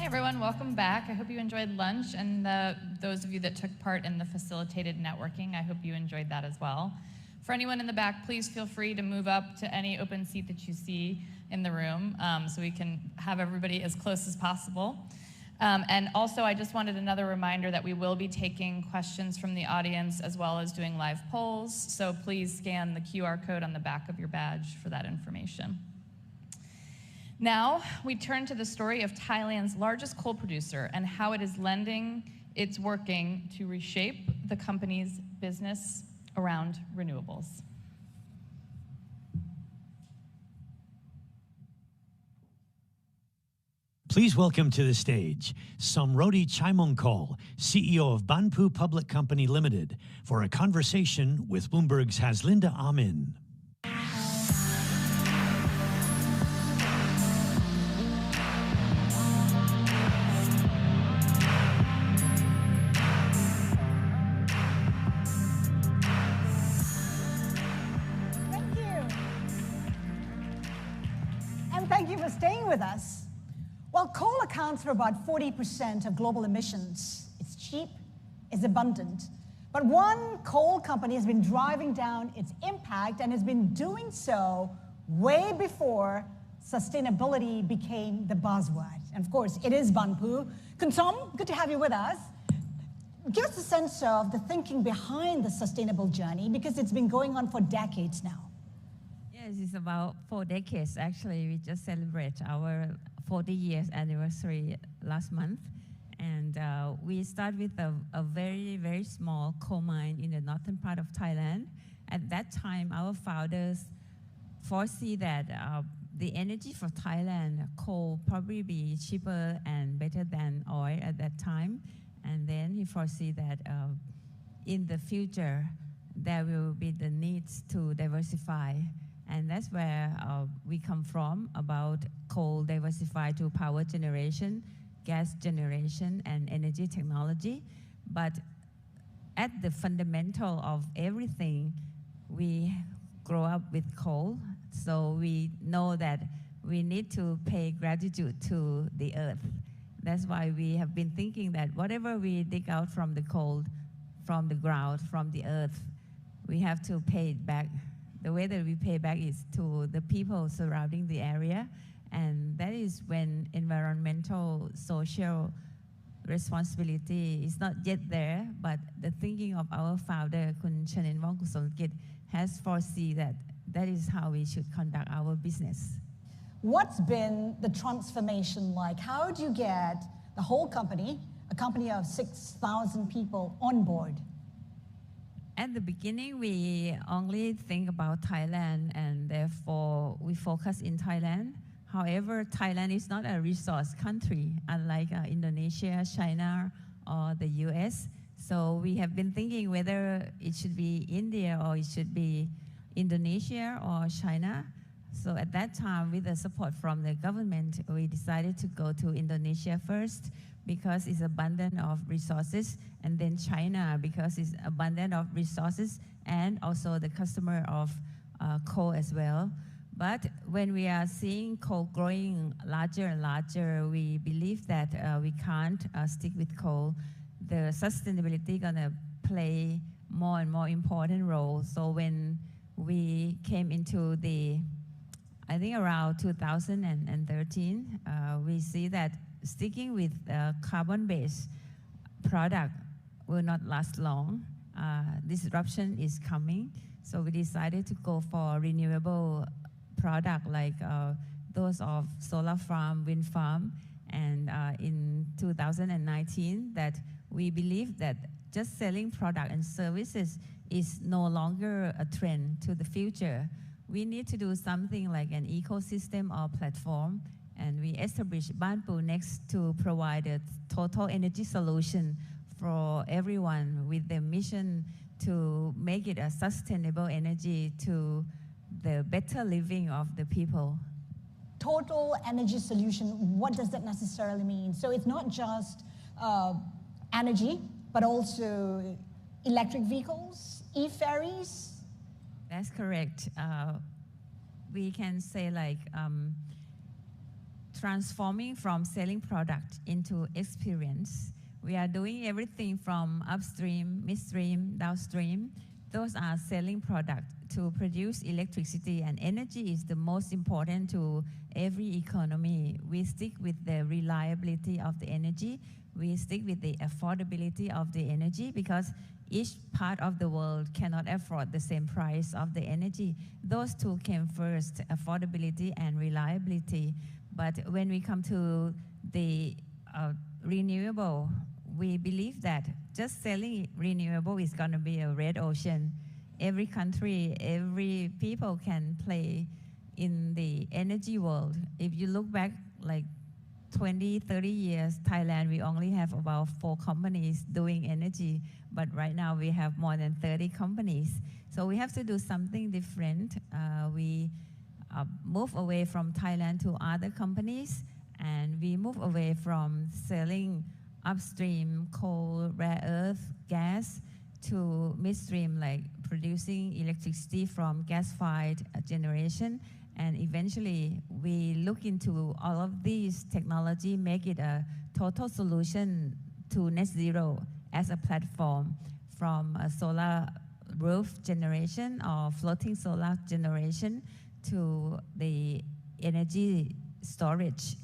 everyone, welcome back. I hope you enjoyed lunch, and those of you that took part in the facilitated networking, I hope you enjoyed that as well. For anyone in the back, please feel free to move up to any open seat that you see in the room so we can have everybody as close as possible. And also, I just wanted another reminder that we will be taking questions from the audience as well as doing live polls, so please scan the QR code on the back of your badge for that information. Now, we turn to the story of Thailand's largest coal producer and how it is lending its working to reshape the company's business around renewables. Please welcome to the stage Somruedee Chaimongkol, CEO of Banpu Public Company Limited, for a conversation with Bloomberg's Haslinda Amin. Thank you for staying with us. Well, coal accounts for about 40% of global emissions. It's cheap, it's abundant. But one coal company has been driving down its impact and has been doing so way before sustainability became the buzzword. And of course, it is Banpu. Kunsom, good to have you with us. Give us a sense of the thinking behind the sustainable journey, because it's been going on for decades now. Yes, it's about 4 decades. Actually, we just celebrated our 40 years anniversary last month. And we started with a very, very small coal mine in the northern part of Thailand. At that time, our founders foresee that the energy for Thailand, coal, probably be cheaper and better than oil at that time. And then he foresee that in the future, there will be the needs to diversify. And that's where we come from, about coal diversified to power generation, gas generation, and energy technology. But at the fundamental of everything, we grow up with coal. So we know that we need to pay gratitude to the earth. That's why we have been thinking that whatever we dig out from the coal, from the ground, from the earth, we have to pay it back. The way that we pay back is to the people surrounding the area, and that is when environmental, social responsibility is not yet there, but the thinking of our founder, Kun Chanenwong Kusolkit, has foreseen that that is how we should conduct our business. What's been the transformation like? How do you get the whole company, a company of 6,000 people, on board? At the beginning, we only think about Thailand, and therefore we focus in Thailand. However, Thailand is not a resource country, unlike Indonesia, China, or the US. So we have been thinking whether it should be India or it should be Indonesia or China. So at that time, with the support from the government, we decided to go to Indonesia first, because it's abundant of resources, and then China because it's abundant of resources and also the customer of coal as well. But when we are seeing coal growing larger and larger, we believe that we can't stick with coal. The sustainability gonna play more and more important role. So when we came into I think around 2013, we see that sticking with carbon-based product will not last long. Disruption is coming. So we decided to go for renewable product like those of solar farm, wind farm. And in 2019, that we believe that just selling product and services is no longer a trend to the future. We need to do something like an ecosystem or platform. And we established Banpu Next to provide a total energy solution for everyone, with the mission to make it a sustainable energy to the better living of the people. Total energy solution, what does that necessarily mean? So it's not just energy, but also electric vehicles, e-ferries? That's correct. We can say like transforming from selling product into experience. We are doing everything from upstream, midstream, downstream. Those are selling product. To produce electricity and energy is the most important to every economy. We stick with the reliability of the energy. We stick with the affordability of the energy because each part of the world cannot afford the same price of the energy. Those two came first, affordability and reliability. But when we come to the renewable, we believe that just selling renewable is going to be a red ocean. Every country, every people can play in the energy world. If you look back like 20, 30 years, Thailand, we only have about 4 companies doing energy, but right now we have more than 30 companies. So we have to do something different. We move away from Thailand to other companies, and we move away from selling upstream coal, rare earth, gas, to midstream, like producing electricity from gas-fired generation. And eventually, we look into all of these technology, make it a total solution to net zero as a platform, from a solar roof generation or floating solar generation to the energy storage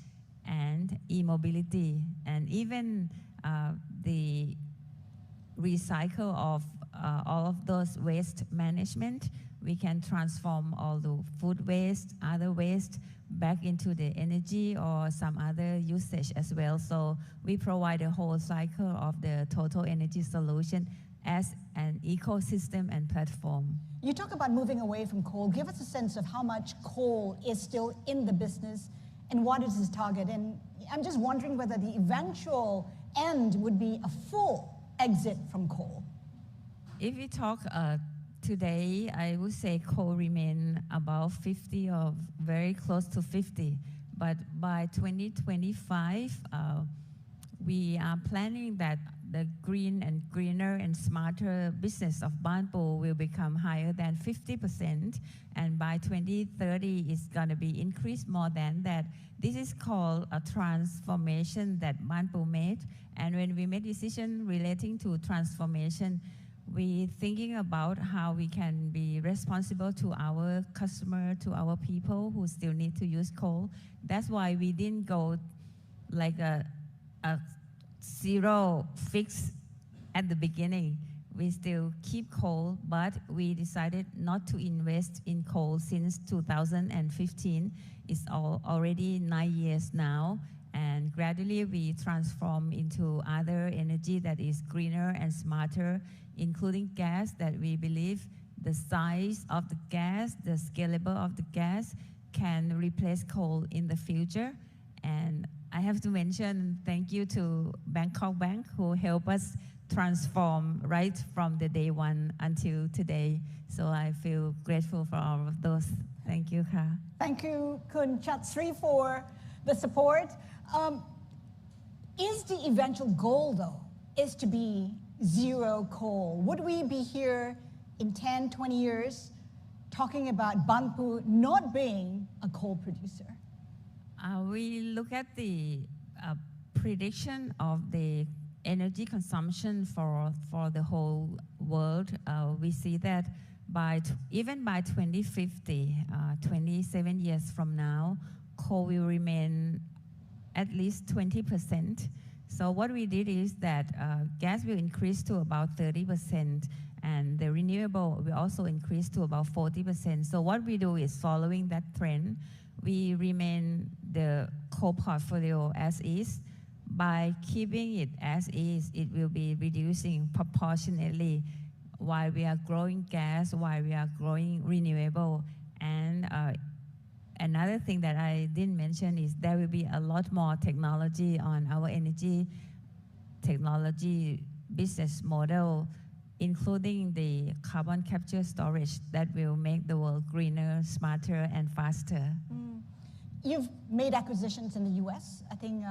and e-mobility, and even the recycle of all of those waste management. We can transform all the food waste, other waste, back into the energy or some other usage as well. So we provide a whole cycle of the total energy solution as an ecosystem and platform. You talk about moving away from coal. Give us a sense of how much coal is still in the business and what is its target. And I'm just wondering whether the eventual end would be a full exit from coal. If we talk today, I would say coal remain about 50 or very close to 50. But by 2025, we are planning that the green and greener and smarter business of Banpu will become higher than 50%. And by 2030, it's going to be increased more than that. This is called a transformation that Banpu made. And when we made decision relating to transformation, we thinking about how we can be responsible to our customer, to our people who still need to use coal. That's why we didn't go like a zero fix at the beginning. We still keep coal, but we decided not to invest in coal since 2015. It's already 9 years now. And gradually we transform into other energy that is greener and smarter, including gas, that we believe the size of the gas, the scalable of the gas can replace coal in the future. And I have to mention thank you to Bangkok Bank who helped us transform right from the day one until today. So I feel grateful for all of those. Thank you, Ka. Thank you, Kun Chatsri, for the support. Is the eventual goal, though, is to be zero coal? Would we be here in 10, 20 years talking about Banpu not being a coal producer? We look at the prediction of the energy consumption for the whole world. We see that even by 2050, 27 years from now, coal will remain at least 20%. So what we did is that gas will increase to about 30%, and the renewable will also increase to about 40%. So what we do is following that trend. We remain the coal portfolio as is. By keeping it as is, it will be reducing proportionately while we are growing gas, while we are growing renewable. And another thing that I didn't mention is there will be a lot more technology on our energy technology business model, including the carbon capture storage that will make the world greener, smarter, and faster. You've made acquisitions in the US, I think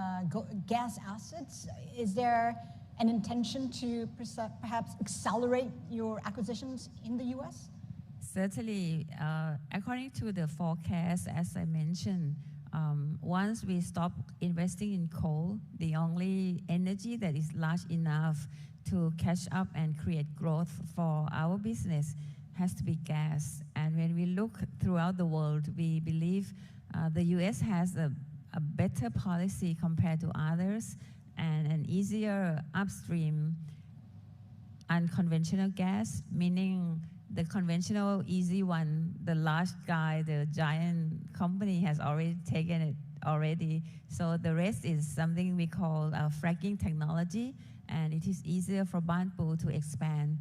gas assets. Is there an intention to perhaps accelerate your acquisitions in the US? Certainly, according to the forecast, as I mentioned, Once we stop investing in coal, the only energy that is large enough to catch up and create growth for our business has to be gas. And when we look throughout the world, we believe the US has a better policy compared to others and an easier upstream unconventional gas, meaning the conventional easy one, the large guy, the giant company has already taken it already. So the rest is something we call fracking technology, and it is easier for Banpu to expand.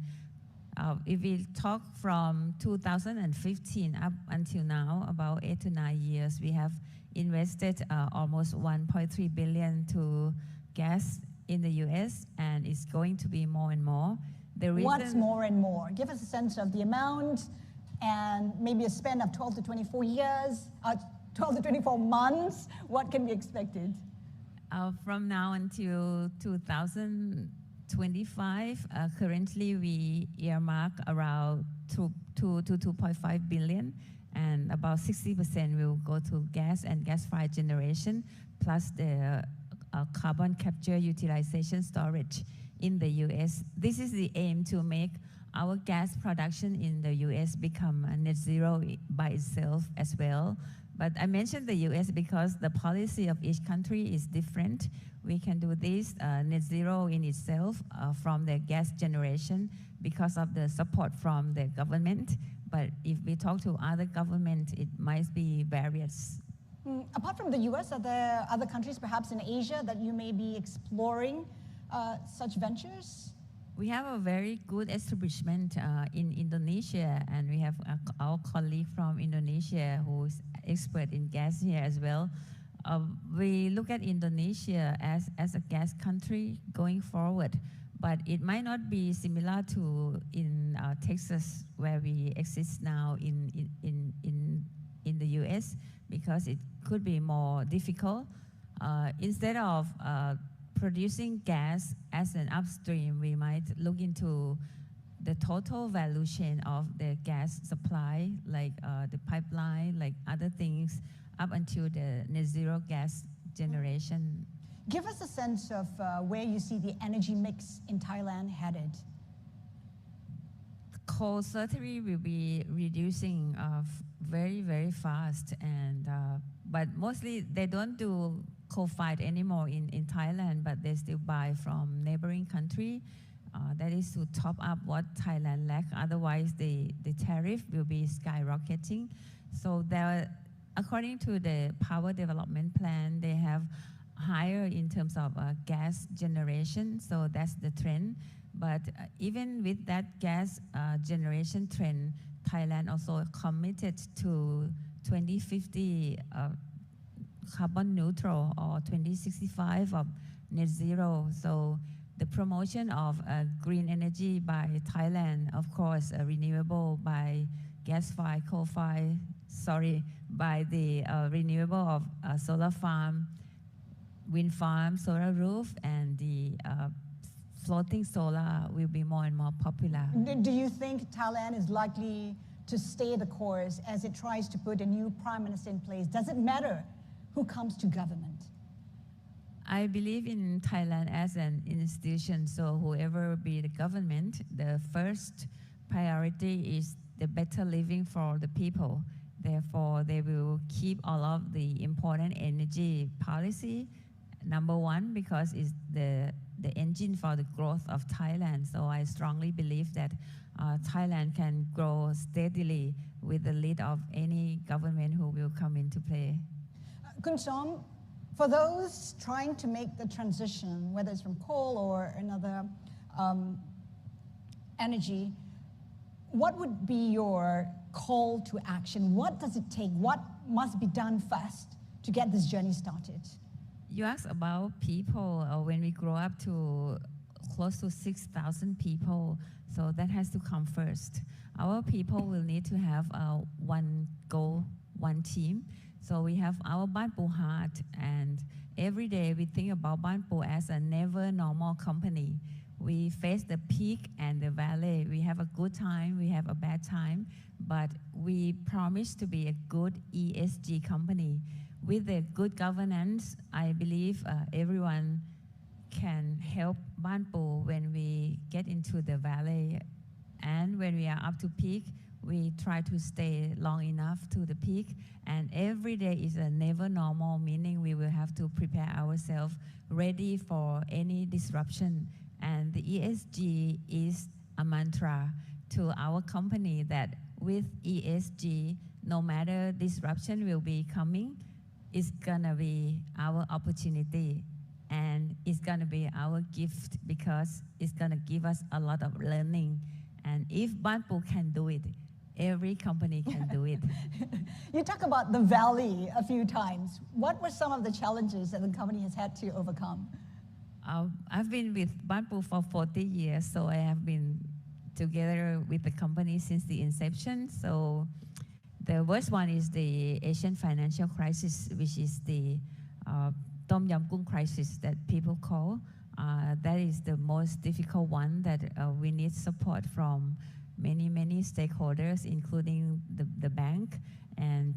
If we talk from 2015 up until now, about 8 to 9 years, we have invested almost 1.3 billion to gas in the US, and it's going to be more and more. What's more and more? Give us a sense of the amount and maybe a span of 12 to 24 years, 12 to 24 months. What can be expected? From now until 2025, currently we earmark around 2 to 2.5 billion, and about 60% will go to gas and gas-fired generation, plus the carbon capture utilization storage in the US. This is the aim to make our gas production in the US become net zero by itself as well. But I mentioned the US because the policy of each country is different. We can do this net zero in itself from the gas generation because of the support from the government. But if we talk to other governments, it might be various. Apart from the US, are there other countries perhaps in Asia that you may be exploring such ventures? We have a very good establishment in Indonesia, and we have our colleague from Indonesia who is expert in gas here as well. We look at Indonesia as a gas country going forward, but it might not be similar to in Texas, where we exist now in the US, because it could be more difficult. Instead of producing gas as an upstream, we might look into the total value chain of the gas supply, like the pipeline, like other things, up until the net zero gas generation. Give us a sense of where you see the energy mix in Thailand headed. Coal certainly will be reducing very, very fast, and but mostly they don't do coal-fired anymore in Thailand, but they still buy from neighboring country. That is to top up what Thailand lacks. Otherwise, the tariff will be skyrocketing. So there, according to the power development plan, they have higher in terms of gas generation. So that's the trend. But even with that gas generation trend, Thailand also committed to 2050 carbon neutral, or 2065 of net zero. So the promotion of green energy by Thailand, of course, renewable by gas-fired, coal-fired, by the renewable of solar farm, wind farm, solar roof, and the floating solar will be more and more popular. Do you think Thailand is likely to stay the course as it tries to put a new prime minister in place? Does it matter who comes to government? I believe in Thailand as an institution, so whoever be the government, the first priority is the better living for the people. Therefore, they will keep all of the important energy policy, number one, because it's the engine for the growth of Thailand. So I strongly believe that Thailand can grow steadily with the lead of any government who will come into play. Kun Som, for those trying to make the transition, whether it's from coal or another energy, what would be your call to action? What does it take? What must be done first to get this journey started? You asked about people. When we grow up to close to 6,000 people, so that has to come first. Our people will need to have one goal, one team. So we have our Banpu heart, and every day we think about Banpu as a never normal company. We face the peak and the valley. We have a good time, we have a bad time, but we promise to be a good ESG company. with the good governance, I believe everyone can help Banpu when we get into the valley, and when we are up to peak, we try to stay long enough to the peak. And every day is a never normal, meaning we will have to prepare ourselves ready for any disruption. And the ESG is a mantra to our company that with ESG, no matter disruption will be coming, it's gonna be our opportunity, and it's gonna be our gift because it's gonna give us a lot of learning. And if Banpu can do it, every company can do it. You talk about the valley a few times. What were some of the challenges that the company has had to overcome? I've been with Banpu for 40 years, so I have been together with the company since the inception. So the worst one is the Asian financial crisis, which is the Tom Yum Goong crisis that people call. That is the most difficult one that we need support from many stakeholders, including the bank. And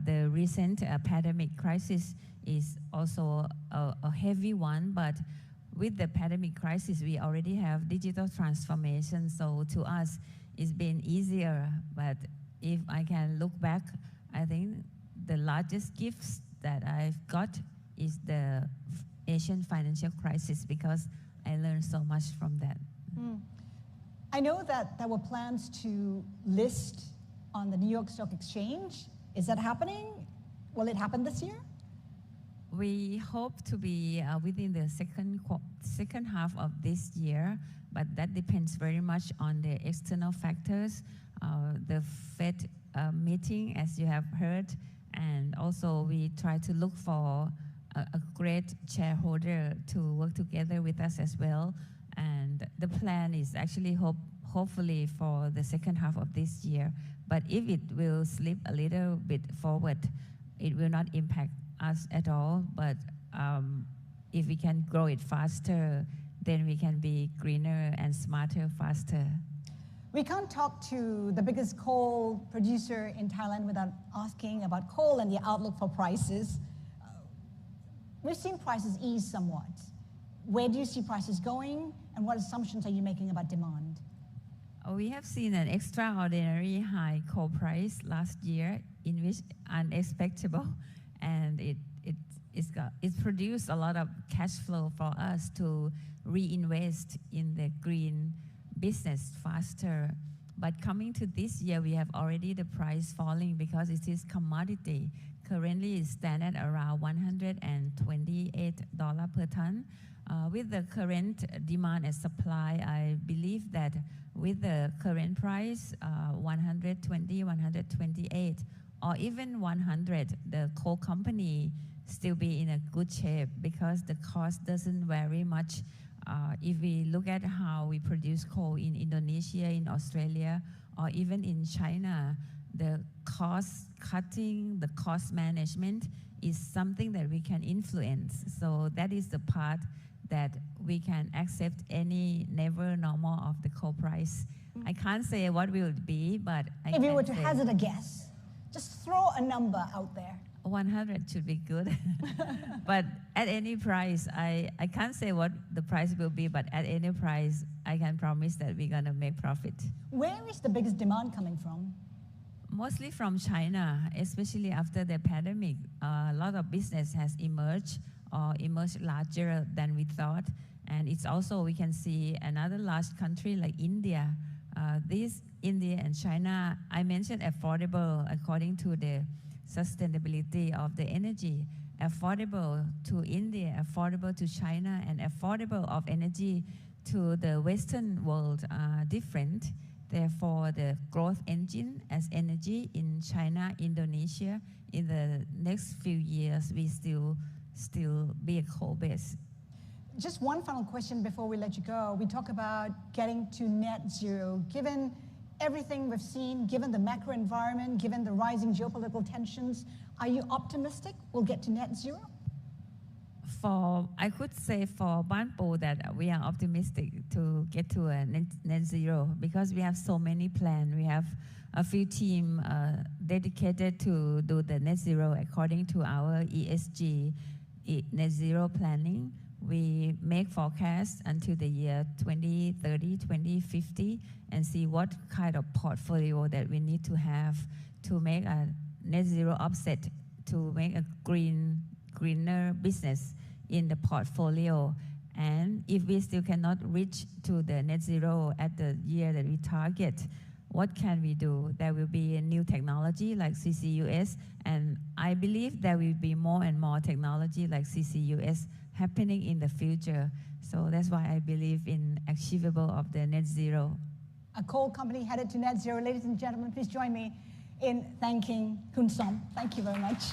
the recent pandemic crisis is also a heavy one, but with the pandemic crisis, we already have digital transformation. So to us, it's been easier. But if I can look back, I think the largest gifts that I've got is the Asian financial crisis, because I learned so much from that. I know that there were plans to list on the New York Stock Exchange. Is that happening? Will it happen this year? We hope to be within the second half of this year, but that depends very much on the external factors, the Fed meeting, as you have heard, and also we try to look for a great shareholder to work together with us as well. And the plan is actually hopefully for the second half of this year. But if it will slip a little bit forward, it will not impact us at all. But if we can grow it faster, then we can be greener and smarter faster. We can't talk to the biggest coal producer in Thailand without asking about coal and the outlook for prices. We've seen prices ease somewhat. Where do you see prices going, and what assumptions are you making about demand? We have seen an extraordinary high coal price last year, in which unexpected, and it's produced a lot of cash flow for us to reinvest in the green business faster. But coming to this year, we have already the price falling because it is commodity. Currently, it stands at around $128 per ton. With the current demand and supply, I believe that with the current price, 120, 128, or even 100, the coal company still be in a good shape because the cost doesn't vary much. If we look at how we produce coal in Indonesia, in Australia, or even in China, the cost cutting, the cost management is something that we can influence. So that is the part that we can accept any never normal of the coal price. I can't say what will it be, but if you were to hazard a guess, just throw a number out there. 100 should be good. But at any price, I can't say what the price will be, but at any price, I can promise that we're going to make profit. Where is the biggest demand coming from? Mostly from China, especially after the pandemic. A lot of business has emerged or emerged larger than we thought. And it's also, we can see another large country like India. India and China, I mentioned affordable according to the sustainability of the energy. Affordable to India, affordable to China, and affordable of energy to the Western world are different. Therefore, the growth engine as energy in China, Indonesia, in the next few years, we still be a coal base. Just one final question before we let you go. We talk about getting to net zero. Given everything we've seen, given the macro environment, given the rising geopolitical tensions, are you optimistic we'll get to net zero? I could say for Banpu that we are optimistic to get to a net zero because we have so many plans. We have a few teams dedicated to do the net zero according to our ESG net zero planning. We make forecasts until the year 2030, 2050, and see what kind of portfolio that we need to have to make a net zero offset, to make a greener business in the portfolio. And if we still cannot reach to the net zero at the year that we target, what can we do? There will be a new technology like CCUS, and I believe there will be more and more technology like CCUS happening in the future. So that's why I believe in achievable of the net zero. A coal company headed to net zero. Ladies and gentlemen, please join me in thanking Kun Som. Thank you very much.